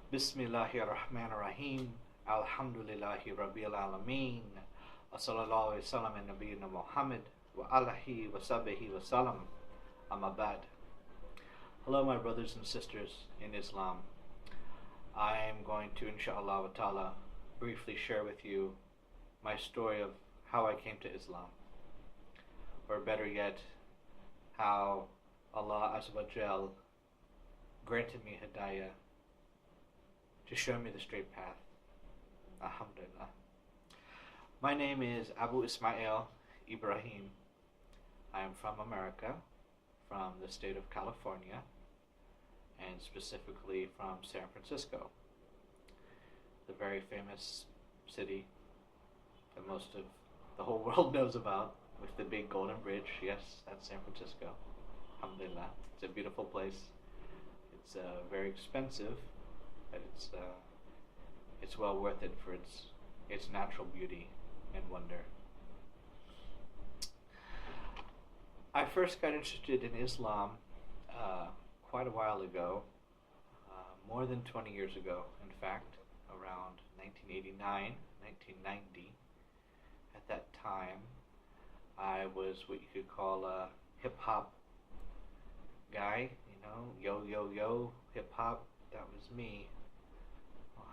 Bismillahirrahmanirrahim. Alhamdulillahi Rabbil Alameen. Sallallahu Alaihi Wasallam and Nabiyyina Muhammad wa alihi wa sahbihi wa salam. Amma ba'd. Hello, my brothers and sisters in Islam. I am going to, inshallah wa ta'ala, briefly share with you my story of how I came to Islam. Or better yet, how Allah Azza wa Jal granted me hidayah to show me the straight path. Alhamdulillah. My name is Abu Ismail Ibrahim. I am from America, from the state of California, and specifically from San Francisco, the very famous city that most of the whole world knows about, with the big golden bridge. Yes, that's San Francisco. Alhamdulillah. It's a beautiful place. It's very expensive, but it's well worth it for its natural beauty and wonder. I first got interested in Islam quite a while ago, more than 20 years ago, in fact, around 1989, 1990. At that time, I was what you could call a hip-hop guy, yo, yo, yo, hip-hop. That was me,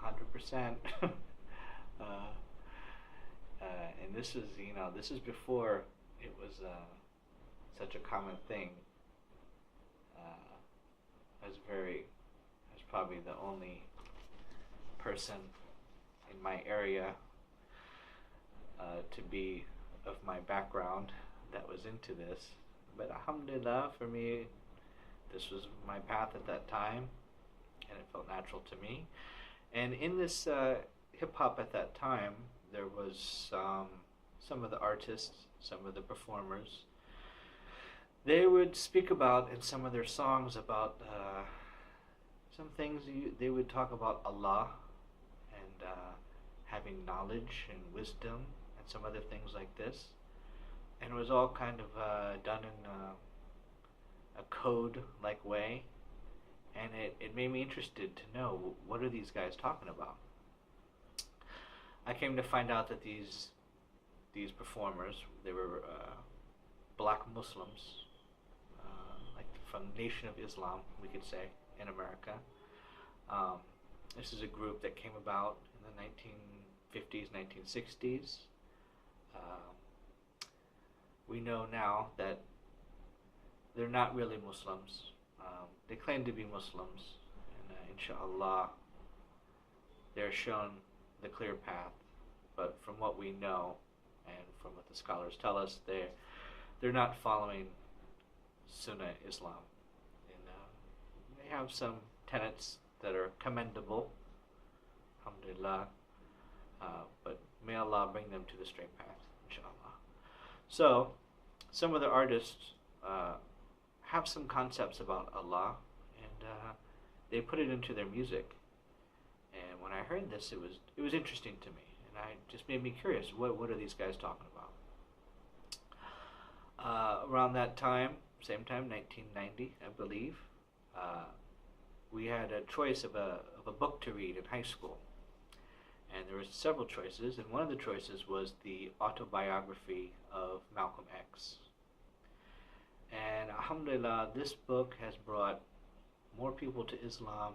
100%. And this is before it was such a common thing. I was probably the only person in my area to be of my background that was into this. But alhamdulillah, for me, this was my path at that time, and it felt natural to me. And in this hip-hop at that time, there was some of the artists, some of the performers. They would speak about, in some of their songs, about some things. They would talk about Allah and having knowledge and wisdom and some other things like this. And it was all kind of done in a code-like way. And it made me interested to know, what are these guys talking about? I came to find out that these performers, they were black Muslims, like from the Nation of Islam, we could say, in America. This is a group that came about in the 1950s, 1960s. We know now that they're not really Muslims. They claim to be Muslims, and inshallah, they're shown the clear path. But from what we know, and from what the scholars tell us, they're not following Sunnah Islam. And they have some tenets that are commendable, alhamdulillah, but may Allah bring them to the straight path, inshallah. So, some of the artists have some concepts about Allah, and they put it into their music. And when I heard this, it was interesting to me, and it just made me curious. What are these guys talking about? Around that time, same time, 1990, I believe, we had a choice of a book to read in high school, and there were several choices, and one of the choices was the autobiography of Malcolm X. And alhamdulillah, this book has brought more people to Islam.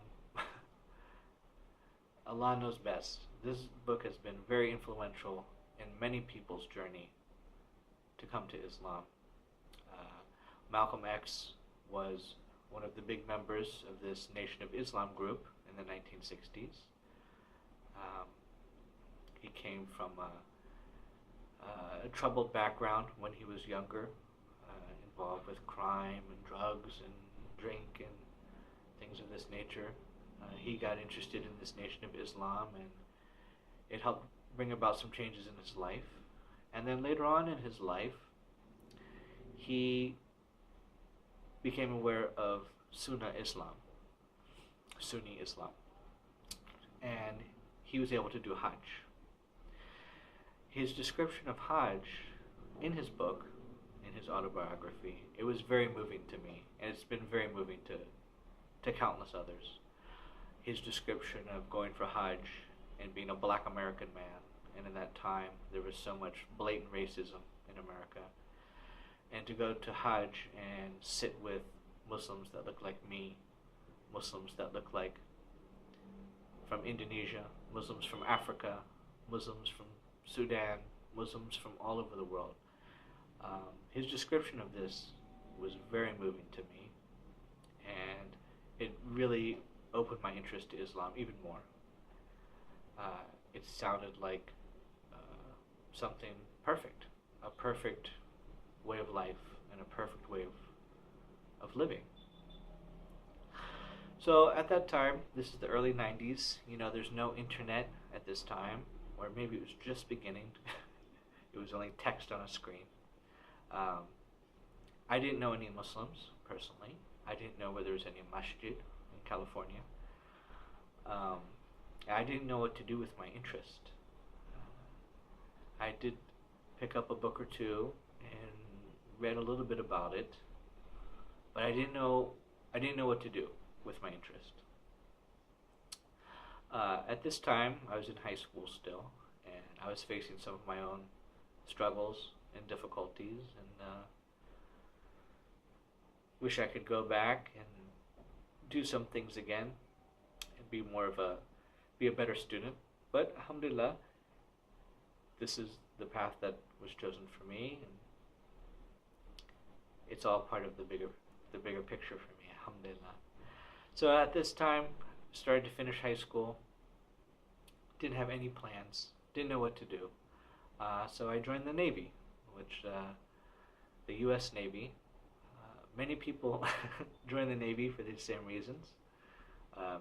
Allah knows best. This book has been very influential in many people's journey to come to Islam. Malcolm X was one of the big members of this Nation of Islam group in the 1960s. He came from a troubled background when he was younger, involved with crime and drugs and drink and things of this nature. He got interested in this Nation of Islam, and it helped bring about some changes in his life. And then later on in his life, he became aware of Sunnah Islam, Sunni Islam, and he was able to do Hajj. His description of Hajj in his book, in his autobiography, it was very moving to me, and it's been very moving to countless others. his description of going for Hajj and being a black American man. And in that time, there was so much blatant racism in America. And to go to Hajj and sit with Muslims that look like me, Muslims that look like from Indonesia, Muslims from Africa, Muslims from Sudan, Muslims from all over the world. His description of this was very moving to me, and it really opened my interest to Islam even more. It sounded like something perfect, a perfect way of life and a perfect way of living. So at that time, this is the early 90s, there's no internet at this time, or maybe it was just beginning. It was only text on a screen. I didn't know any Muslims, personally. I didn't know where there was any masjid in California. I didn't know what to do with my interest. I did pick up a book or two and read a little bit about it, but I didn't know what to do with my interest. At this time, I was in high school still, and I was facing some of my own struggles and difficulties, and wish I could go back and do some things again and be a better student. But alhamdulillah, this is the path that was chosen for me, and it's all part of the bigger picture for me, alhamdulillah. So at this time, started to finish high school, didn't have any plans, didn't know what to do. So I joined the Navy, which the U.S. Navy. Many people join the Navy for the same reasons.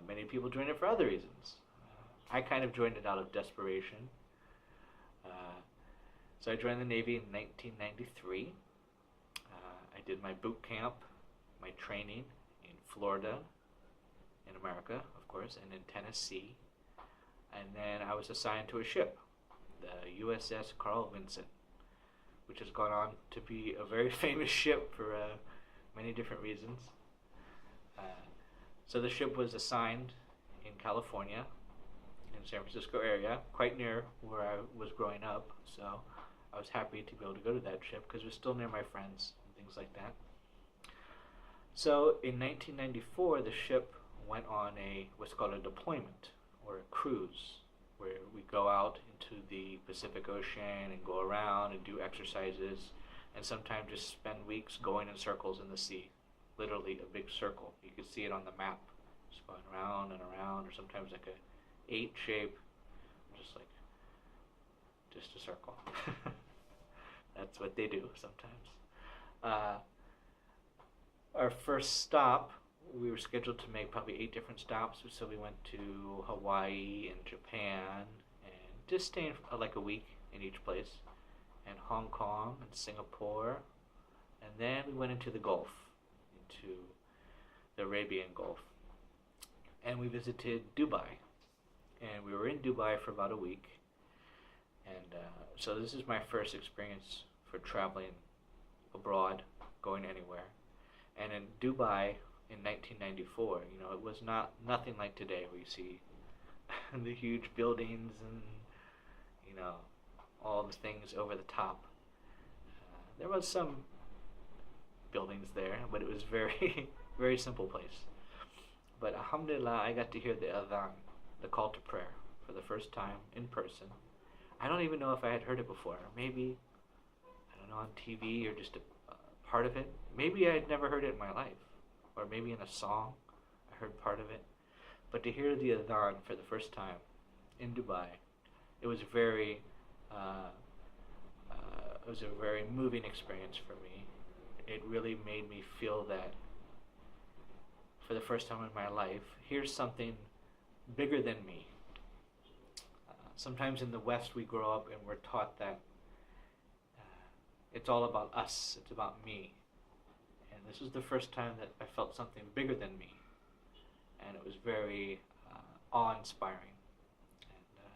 Many people join it for other reasons. I kind of joined it out of desperation. So I joined the Navy in 1993. I did my boot camp, my training in Florida, in America, of course, and in Tennessee. And then I was assigned to a ship, the USS Carl Vinson, which has gone on to be a very famous ship for many different reasons. So the ship was assigned in California, in San Francisco area, quite near where I was growing up. So I was happy to be able to go to that ship because it was still near my friends and things like that. So in 1994, the ship went on what's called a deployment, or a cruise, where we go out into the Pacific Ocean and go around and do exercises, and sometimes just spend weeks going in circles in the sea, literally a big circle. You could see it on the map, just going around and around, or sometimes like a 8 shape, just a circle. That's what they do sometimes. Our first stop, we were scheduled to make probably 8 different stops, so we went to Hawaii and Japan, and just staying like a week in each place, and Hong Kong and Singapore, and then we went into the Gulf, into the Arabian Gulf, and we visited Dubai, and we were in Dubai for about a week, and so this is my first experience for traveling abroad, going anywhere, and in Dubai, in 1994, it was nothing like today, where you see the huge buildings and, all the things over the top. There was some buildings there, but it was very, very simple place. But alhamdulillah, I got to hear the adhan, the call to prayer, for the first time in person. I don't even know if I had heard it before. Maybe, I don't know, on TV or just a part of it. Maybe I had never heard it in my life. Or maybe in a song, I heard part of it. But to hear the adhan for the first time in Dubai, it was a very moving experience for me. It really made me feel that, for the first time in my life, here's something bigger than me. Sometimes in the West we grow up and we're taught that it's all about us, it's about me. And this was the first time that I felt something bigger than me. And it was very awe-inspiring. And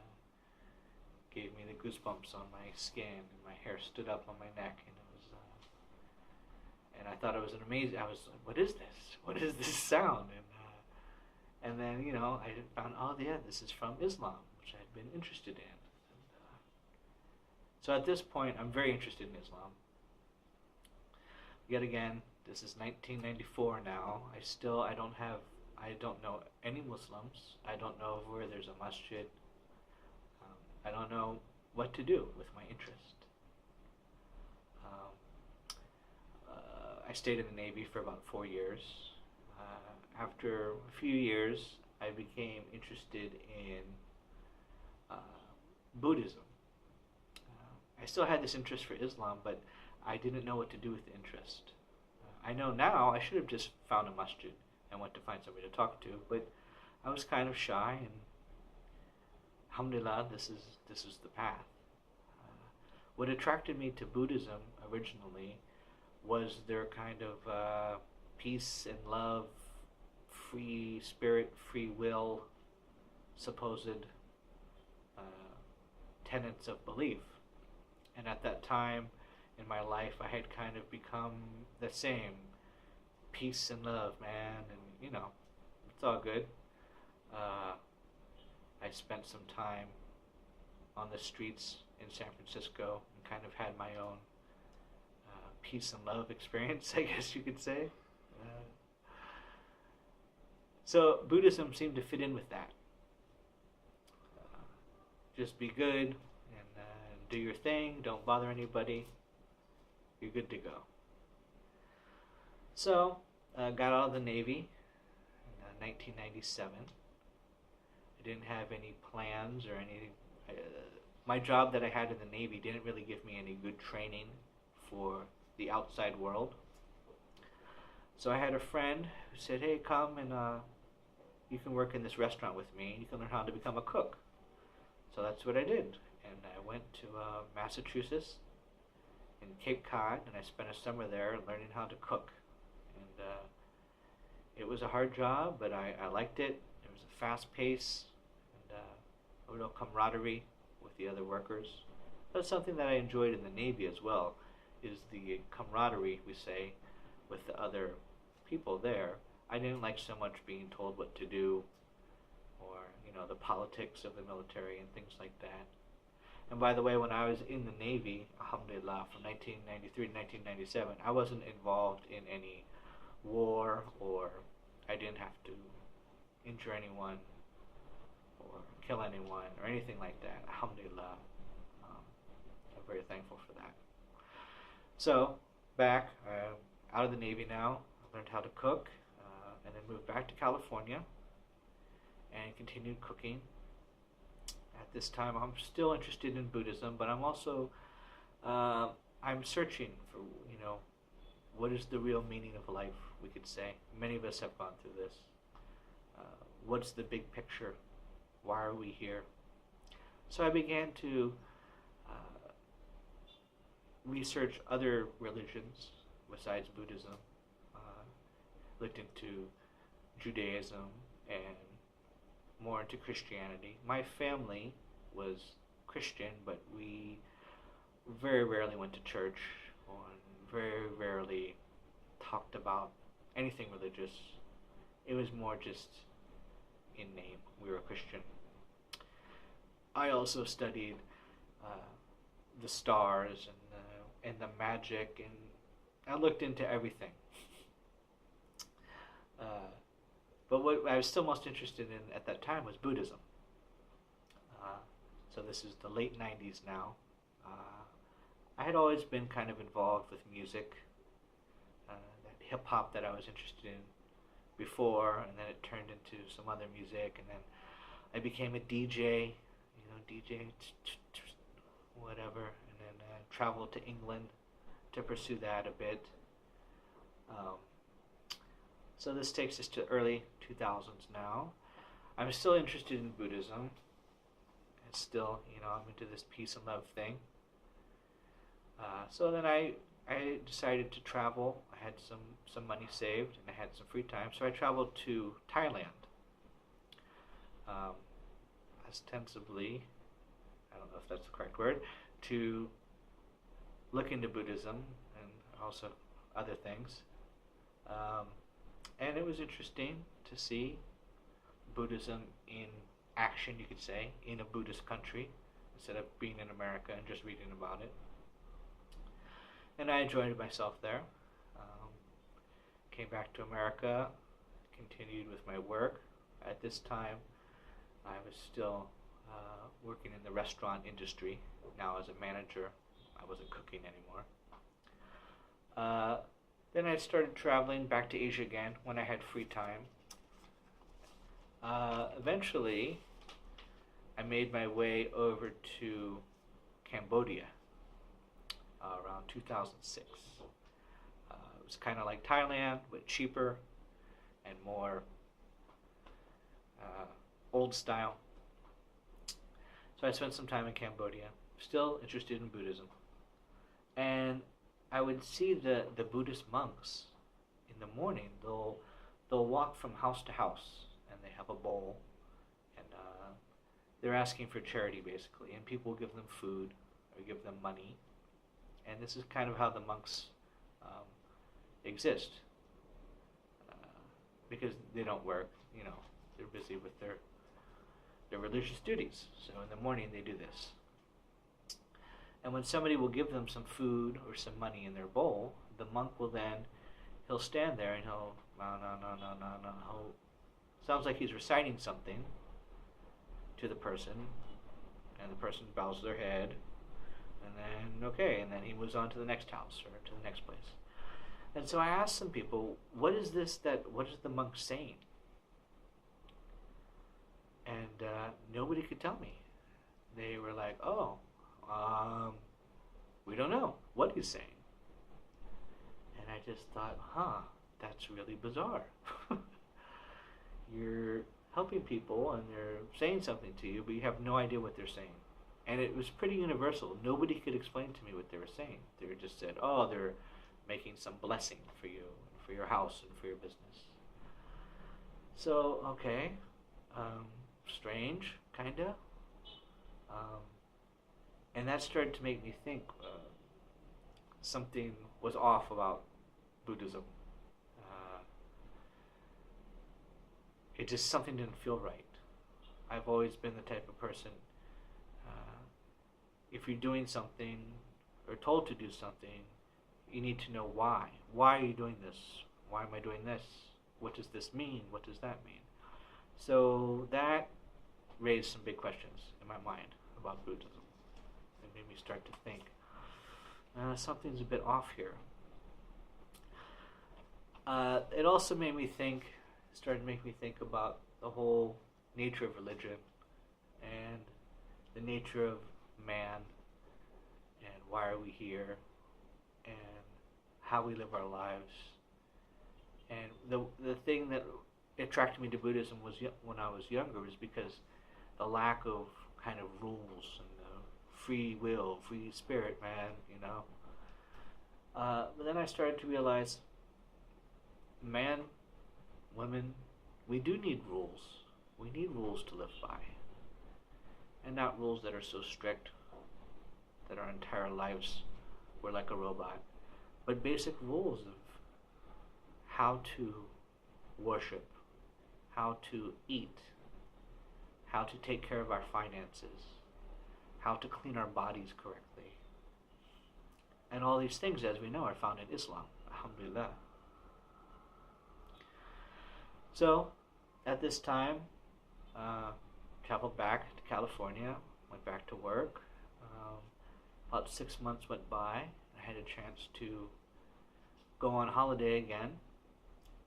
gave me the goosebumps on my skin, and my hair stood up on my neck, and it was, and I thought it was an amazing, I was like, what is this? What is this sound? And then, I found, oh yeah, this is from Islam, which I had been interested in. So at this point, I'm very interested in Islam. Yet again, this is 1994 now. I don't know any Muslims. I don't know where there's a masjid. I don't know what to do with my interest. I stayed in the Navy for about 4 years. After a few years, I became interested in Buddhism. I still had this interest for Islam, but I didn't know what to do with the interest. I know now I should have just found a masjid and went to find somebody to talk to, but I was kind of shy, and alhamdulillah, this is the path. What attracted me to Buddhism originally was their kind of peace and love, free spirit, free will, supposed tenets of belief. And at that time in my life, I had kind of become the same. Peace and love, man, and it's all good. I spent some time on the streets in San Francisco and kind of had my own peace and love experience, I guess you could say. So Buddhism seemed to fit in with that. Just be good and do your thing, don't bother anybody, you're good to go. So, got out of the Navy in 1997. I didn't have any plans or anything. My job that I had in the Navy didn't really give me any good training for the outside world. So I had a friend who said, hey, come and you can work in this restaurant with me and you can learn how to become a cook. So that's what I did. And I went to Massachusetts in Cape Cod, and I spent a summer there learning how to cook. And it was a hard job, but I liked it. There was a fast pace and a real camaraderie with the other workers. That's something that I enjoyed in the Navy as well, is the camaraderie, we say, with the other people there. I didn't like so much being told what to do, or the politics of the military and things like that. And by the way, when I was in the Navy, alhamdulillah, from 1993 to 1997, I wasn't involved in any war, or I didn't have to injure anyone or kill anyone or anything like that. Alhamdulillah. I'm very thankful for that. So, back, out of the Navy now, I learned how to cook, and then moved back to California and continued cooking. At this time, I'm still interested in Buddhism, but I'm also, I'm searching for, what is the real meaning of life, we could say. Many of us have gone through this. What's the big picture? Why are we here? So I began to research other religions besides Buddhism. Looked into Judaism and more into Christianity. My family was Christian, but we very rarely went to church, or very rarely talked about anything religious. It was more just in name. We were Christian. I also studied the stars and the magic, and I looked into everything. But what I was still most interested in at that time was Buddhism. So this is the late 90s now. I had always been kind of involved with music, that hip-hop that I was interested in before, and then it turned into some other music, and then I became a DJ, DJ whatever, and then traveled to England to pursue that a bit. So this takes us to early 2000s now. I'm still interested in Buddhism. And still, I'm into this peace and love thing. So then I decided to travel. I had some money saved and I had some free time. So I traveled to Thailand. Ostensibly, I don't know if that's the correct word, to look into Buddhism and also other things. And it was interesting to see Buddhism in action, you could say, in a Buddhist country, instead of being in America and just reading about it. And I enjoyed myself there. Came back to America, continued with my work. At this time, I was still working in the restaurant industry. Now as a manager, I wasn't cooking anymore. Then I started traveling back to Asia again when I had free time. Eventually, I made my way over to Cambodia around 2006. It was kind of like Thailand, but cheaper and more old style. So I spent some time in Cambodia, still interested in Buddhism. And I would see the Buddhist monks in the morning. They'll walk from house to house, and they have a bowl, and they're asking for charity basically, and people give them food or give them money, and this is kind of how the monks exist, because they don't work, they're busy with their religious duties. So in the morning they do this. And when somebody will give them some food or some money in their bowl, the monk will he'll stand there and he'll, sounds like he's reciting something to the person, and the person bows their head, and then he moves on to the next house or to the next place. And so I asked some people, what is the monk saying? And nobody could tell me. They were like, we don't know what he's saying. And I just thought, that's really bizarre. You're helping people and they're saying something to you, but you have no idea what they're saying. And it was pretty universal. Nobody could explain to me what they were saying. They just said, they're making some blessing for you, for your house, and for your business. So, okay, strange, kinda. And that started to make me think something was off about Buddhism. Something didn't feel right. I've always been the type of person, if you're doing something or told to do something, you need to know why. Why are you doing this? Why am I doing this? What does this mean? What does that mean? So that raised some big questions in my mind about Buddhism. It made me start to think, something's a bit off here. It also started to make me think about the whole nature of religion and the nature of man and why are we here and how we live our lives. And the thing that attracted me to Buddhism was when I was younger was because the lack of kind of rules and free will, free spirit, man, But then I started to realize, man, women, we do need rules. We need rules to live by. And not rules that are so strict that our entire lives we're like a robot, but basic rules of how to worship, how to eat, how to take care of our finances, how to clean our bodies correctly. And all these things, as we know, are found in Islam. Alhamdulillah. So, at this time, traveled back to California, went back to work. About 6 months went by. I had a chance to go on holiday again.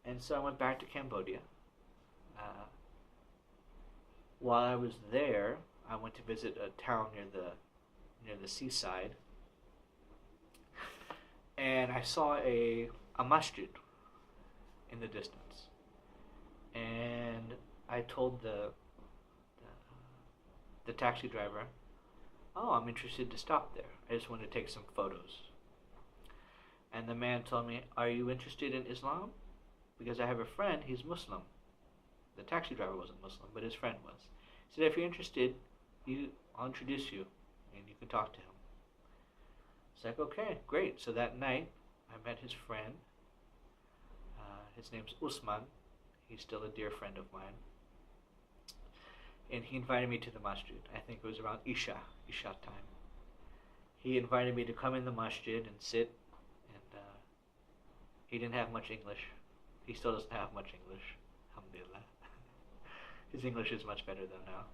And so I went back to Cambodia. While I was there, I went to visit a town near the seaside. And I saw a masjid in the distance. And I told the taxi driver, I'm interested to stop there. I just want to take some photos. And the man told me, are you interested in Islam? Because I have a friend, he's Muslim. The taxi driver wasn't Muslim, but his friend was. He said, if you're interested, I'll introduce you, and you can talk to him. It's like, okay, great. So that night, I met his friend. His name's Usman. He's still a dear friend of mine. and he invited me to the masjid. I think it was around Isha time. He invited me to come in the masjid and sit, and he didn't have much English. He still doesn't have much English, alhamdulillah. His English is much better than now.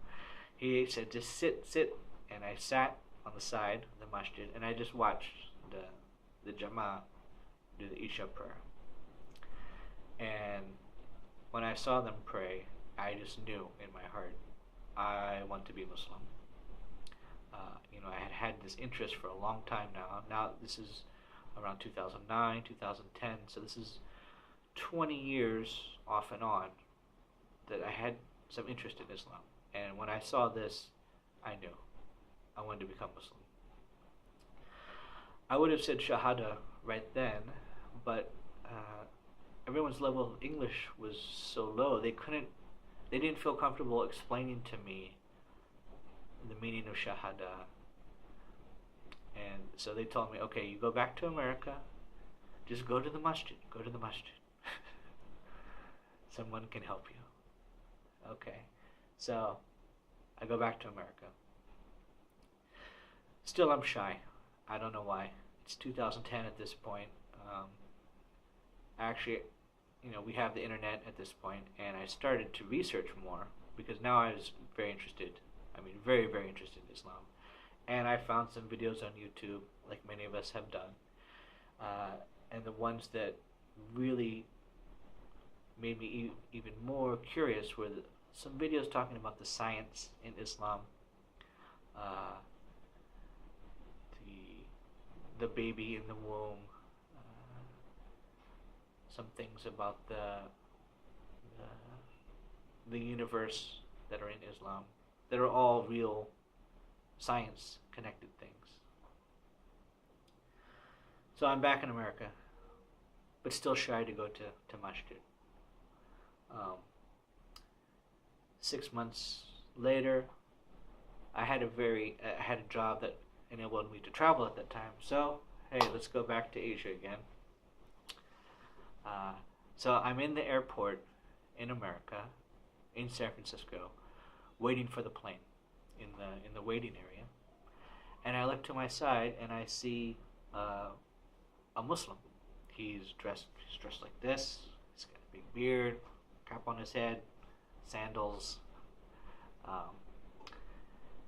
He said, just sit, and I sat on the side of the masjid, and I just watched the Jama'ah do the Isha prayer. And when I saw them pray, I just knew in my heart, I want to be Muslim. I had had this interest for a long time now. Now this is around 2009, 2010, so this is 20 years off and on that I had some interest in Islam. And when I saw this, I knew I wanted to become Muslim. I would have said Shahada right then, but everyone's level of English was so low, they didn't feel comfortable explaining to me the meaning of Shahada. And so they told me, okay, you go back to America, just go to the masjid. Someone can help you. Okay, so I go back to America. Still, I'm shy. I don't know why. It's 2010 at this point. Actually, we have the internet at this point, and I started to research more because now I was very interested. Very, very interested in Islam. And I found some videos on YouTube, like many of us have done. And the ones that really made me even more curious were some videos talking about the science in Islam, the baby in the womb, some things about the universe that are in Islam, that are all real science-connected things. So I'm back in America, but still shy to go to masjid. 6 months later, I had a job that enabled me to travel at that time. So, hey, let's go back to Asia again. So I'm in the airport in America, in San Francisco, waiting for the plane in the waiting area, and I look to my side and I see a Muslim. He's dressed like this. He's got a big beard, cap on his head, sandals.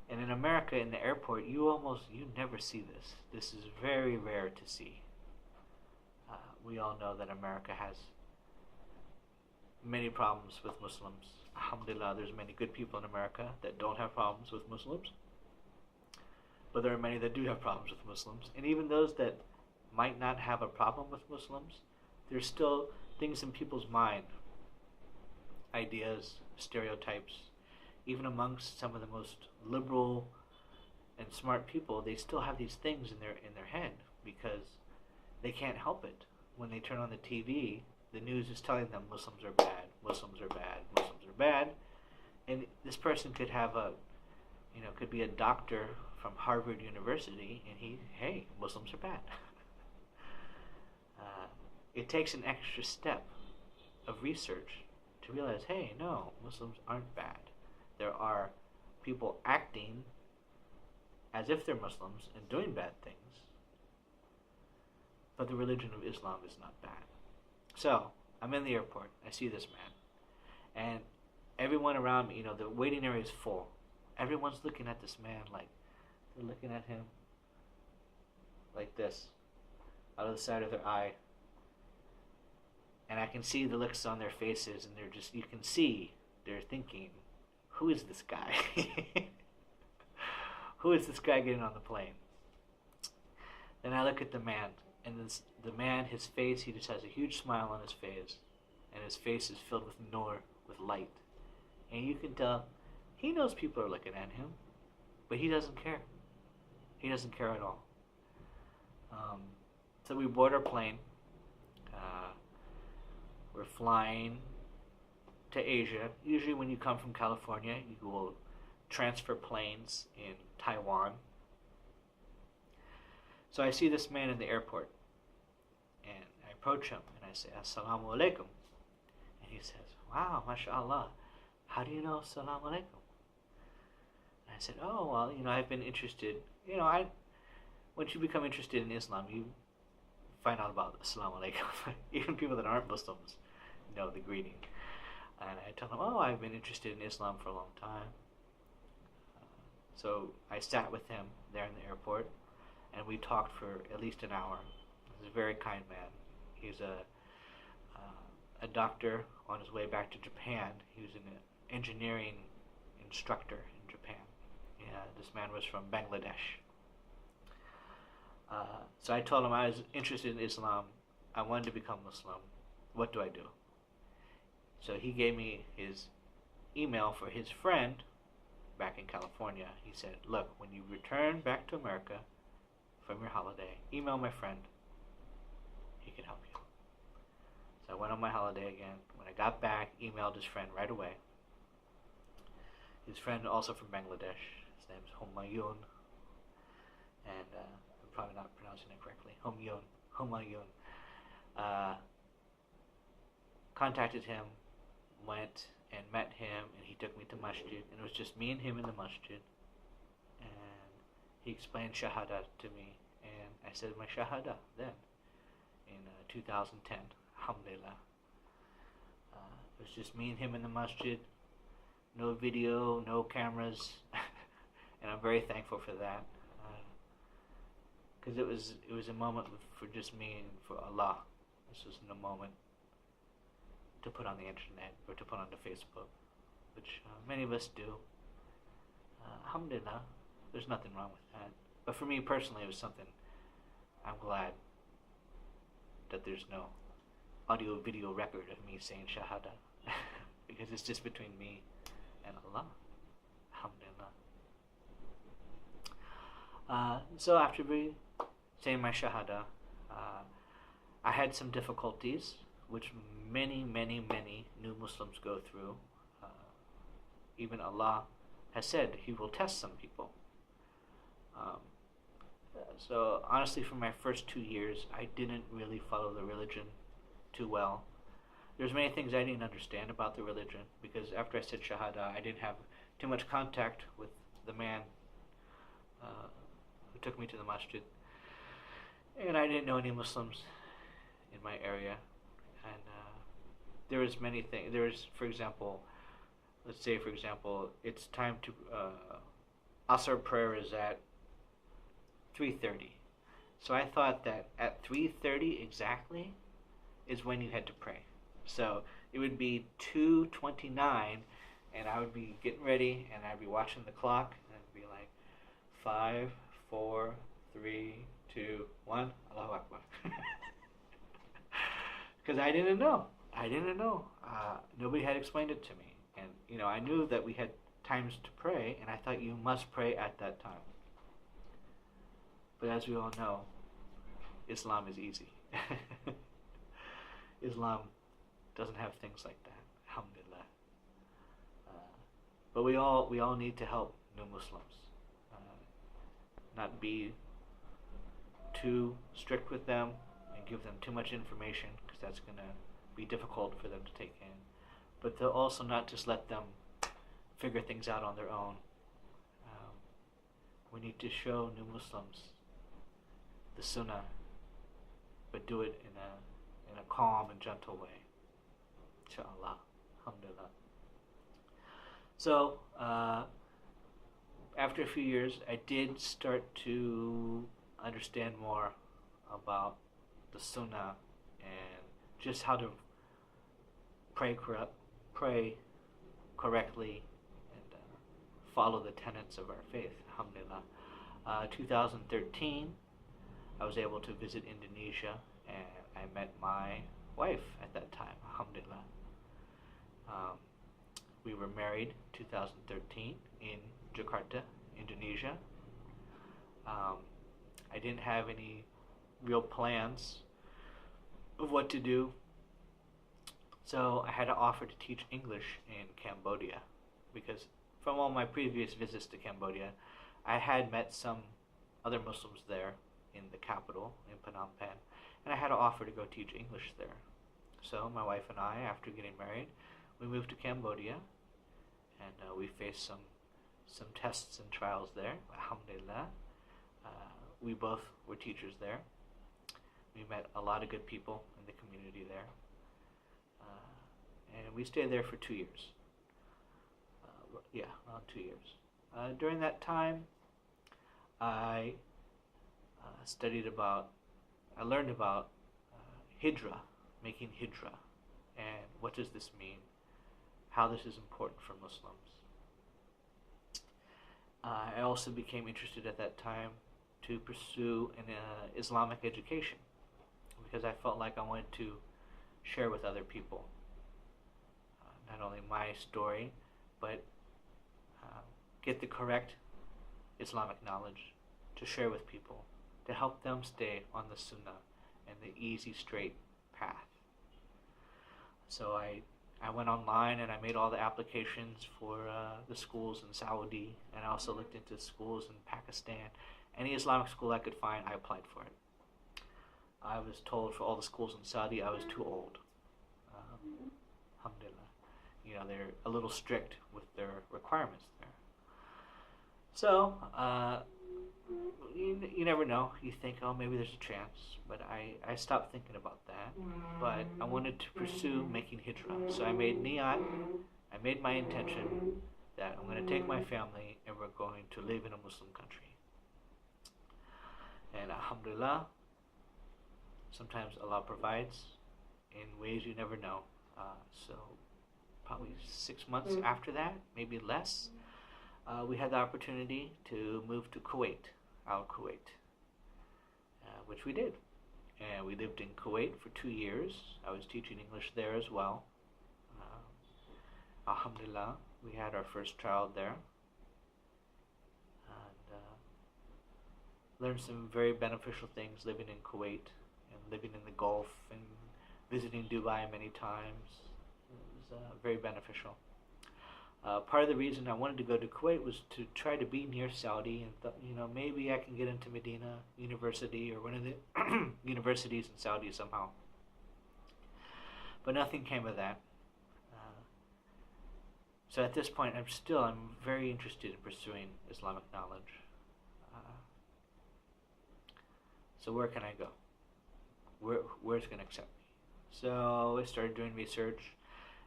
And in America, in the airport, you never see this. This is very rare to see. We all know that America has many problems with Muslims. Alhamdulillah, there's many good people in America that don't have problems with Muslims. But there are many that do have problems with Muslims. And even those that might not have a problem with Muslims, there's still things in people's mind, ideas, stereotypes. Even amongst some of the most liberal and smart people, they still have these things in their head because they can't help it. When they turn on the TV, the news is telling them Muslims are bad, Muslims are bad, Muslims are bad. And this person could have could be a doctor from Harvard University, and hey, Muslims are bad. It takes an extra step of research to realize, hey, no, Muslims aren't bad. There are people acting as if they're Muslims and doing bad things, but the religion of Islam is not bad. So, I'm in the airport, I see this man, and everyone around me, the waiting area is full. Everyone's looking at this man like, they're looking at him like this, out of the side of their eye. And I can see the looks on their faces, and you can see they're thinking, who is this guy? Who is this guy getting on the plane? Then I look at the man, and the man, his face, he just has a huge smile on his face, and his face is filled with nur, with light. And you can tell, he knows people are looking at him, but he doesn't care. He doesn't care at all. So we board our plane. We're flying to Asia. Usually when you come from California, you will transfer planes in Taiwan. So I see this man in the airport, and I approach him, and I say, Assalamu alaikum. And he says, wow, mashallah, how do you know Assalamu alaikum? And I said, oh, well, I've been interested. I once you become interested in Islam, you find out about Assalamu alaikum. Even people that aren't Muslims know the greeting. And I told him, oh, I've been interested in Islam for a long time. So I sat with him there in the airport, and we talked for at least an hour. He's a very kind man. He's a doctor on his way back to Japan. He was an engineering instructor in Japan. Yeah, this man was from Bangladesh. So I told him I was interested in Islam. I wanted to become Muslim. What do I do? So he gave me his email for his friend back in California. He said, look, when you return back to America from your holiday, email my friend. He can help you. So I went on my holiday again. When I got back, emailed his friend right away. His friend also from Bangladesh. His name's Humayun. And I'm probably not pronouncing it correctly. Humayun. Contacted him, went and met him, and he took me to masjid, and it was just me and him in the masjid, and he explained shahada to me, and I said my shahada then in 2010. Alhamdulillah. It was just me and him in the masjid, no video, no cameras, and I'm very thankful for that, because it was a moment for just me and for Allah. This wasn't a moment to put on the internet or to put onto Facebook, which many of us do. Alhamdulillah, there's nothing wrong with that. But for me personally, it was something I'm glad that there's no audio video record of me saying Shahada because it's just between me and Allah. Alhamdulillah. So after saying my Shahada, I had some difficulties, which many new Muslims go through. Even Allah has said He will test some people. So honestly, for my first 2 years, I didn't really follow the religion too well. There's many things I didn't understand about the religion, because after I said Shahada, I didn't have too much contact with the man who took me to the masjid, and I didn't know any Muslims in my area. And there was many things. There was, for example, let's say, for example, it's time to Asr prayer is at 3:30. So I thought that at 3:30 exactly is when you had to pray. So it would be 2:29, and I would be getting ready, and I'd be watching the clock, and I'd be like 5, 4, 3, 2, 1, Allahu Akbar. Because I didn't know. Nobody had explained it to me. And, I knew that we had times to pray, and I thought you must pray at that time. But as we all know, Islam is easy. Islam doesn't have things like that. Alhamdulillah. But we all need to help new Muslims. Not be too strict with them and give them too much information, because that's going to be difficult for them to take in. But to also not just let them figure things out on their own. We need to show new Muslims the Sunnah, but do it in a calm and gentle way. Inshallah. Alhamdulillah. So, after a few years, I did start to understand more about the Sunnah and just how to pray correctly and follow the tenets of our faith. Alhamdulillah. 2013, I was able to visit Indonesia, and I met my wife at that time. Alhamdulillah. We were married 2013 in Jakarta, Indonesia. I didn't have any real plans of what to do, so I had to offer to teach English in Cambodia, because from all my previous visits to Cambodia, I had met some other Muslims there in the capital, in Phnom Penh, and I had to offer to go teach English there. So my wife and I, after getting married, we moved to Cambodia, and we faced some tests and trials there. Alhamdulillah. We both were teachers there. We met a lot of good people in the community there. And we stayed there for 2 years. Around 2 years. During that time, I learned about hijrah, making hijrah, and what does this mean, how this is important for Muslims. I also became interested at that time to pursue an Islamic education because I felt like I wanted to share with other people not only my story, but get the correct Islamic knowledge to share with people, to help them stay on the Sunnah and the easy, straight path. So I went online and I made all the applications for the schools in Saudi, and I also looked into schools in Pakistan. Any Islamic school I could find, I applied for it. I was told for all the schools in Saudi I was too old. Alhamdulillah. You know, they're a little strict with their requirements there. So, you never know. You think, oh, maybe there's a chance. But I stopped thinking about that. But I wanted to pursue making hijrah. So I made niyat. I made my intention that I'm going to take my family and we're going to live in a Muslim country. And alhamdulillah, sometimes Allah provides in ways you never know. So probably 6 months after that, maybe less, we had the opportunity to move to Kuwait, Al-Kuwait, which we did. And we lived in Kuwait for 2 years. I was teaching English there as well. Alhamdulillah, we had our first child there. And learned some very beneficial things living in Kuwait and living in the Gulf and visiting Dubai many times. It was very beneficial. Part of the reason I wanted to go to Kuwait was to try to be near Saudi and thought, maybe I can get into Medina University or one of the universities in Saudi somehow. But nothing came of that. So at this point, I'm very interested in pursuing Islamic knowledge. So where can I go? Where's going to accept me? So I started doing research.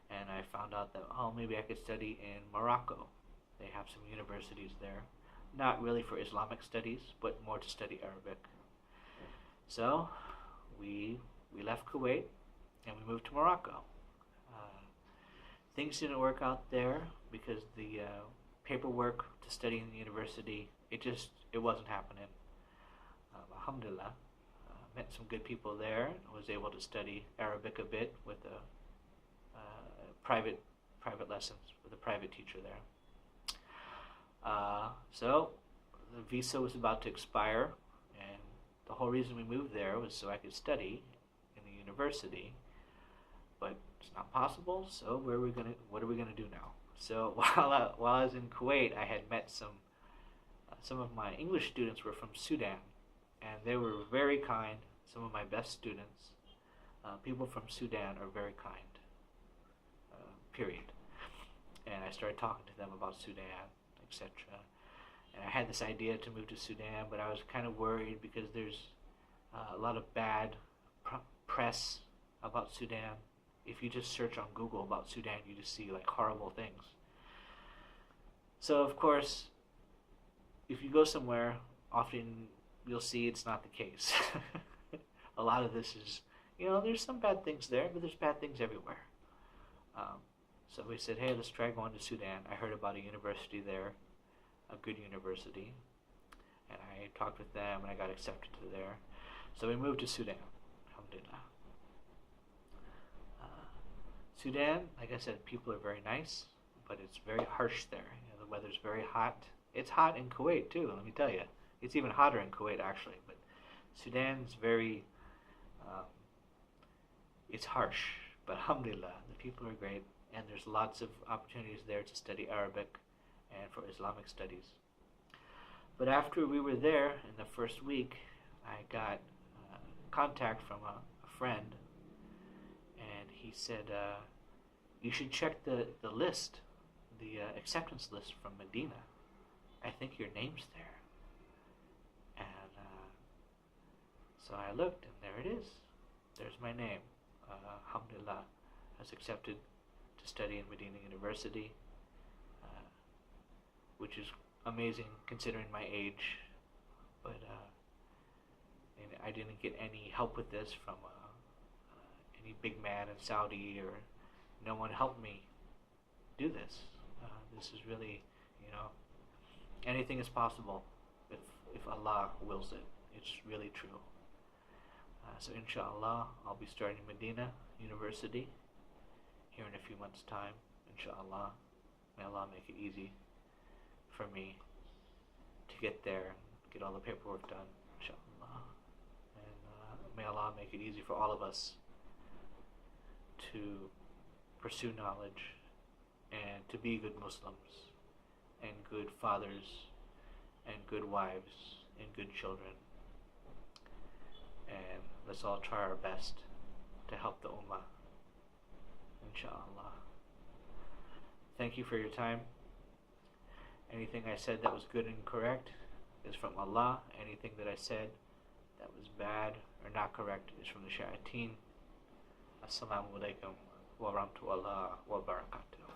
And I found out that, maybe I could study in Morocco. They have some universities there. Not really for Islamic studies, but more to study Arabic. So we left Kuwait and we moved to Morocco. Things didn't work out there because the paperwork to study in the university, it wasn't happening. Alhamdulillah. Met some good people there. I was able to study Arabic a bit with a private lessons with a private teacher there. So the visa was about to expire, and the whole reason we moved there was so I could study in the university. But it's not possible. So what are we gonna do now? So while I was in Kuwait, I had met some of my English students were from Sudan, and they were very kind. Some of my best students. People from Sudan are very kind. Period. And I started talking to them about Sudan, etc. And I had this idea to move to Sudan, but I was kind of worried because there's a lot of bad press about Sudan. If you just search on Google about Sudan, you just see like horrible things. So of course, if you go somewhere, often you'll see it's not the case. A lot of this is, there's some bad things there, but there's bad things everywhere. So we said, hey, let's try going to Sudan. I heard about a university there, a good university, and I talked with them, and I got accepted to there. So we moved to Sudan, alhamdulillah. Sudan, like I said, people are very nice, but it's very harsh there. The weather's very hot. It's hot in Kuwait, too, let me tell you. It's even hotter in Kuwait, actually, but Sudan's very, it's harsh, but alhamdulillah, the people are great. And there's lots of opportunities there to study Arabic and for Islamic studies. But after we were there in the first week, I got contact from a friend, and he said, you should check the list, the acceptance list from Medina. I think your name's there. And so I looked, and there it is. There's my name. Alhamdulillah, I was accepted to study in Medina University, which is amazing considering my age. But and I didn't get any help with this from any big man in Saudi, or no one helped me do this. This is really, anything is possible if Allah wills it. It's really true. So inshallah, I'll be starting Medina University here in a few months' time. Inshallah, may Allah make it easy for me to get there and get all the paperwork done. Inshallah, and may Allah make it easy for all of us to pursue knowledge and to be good Muslims and good fathers and good wives and good children. And let's all try our best to help the Ummah, inshallah. Thank you for your time. Anything I said that was good and correct is from Allah. Anything that I said that was bad or not correct is from the Shayateen. Assalamu alaikum wa rahmatullahi wa barakatuh.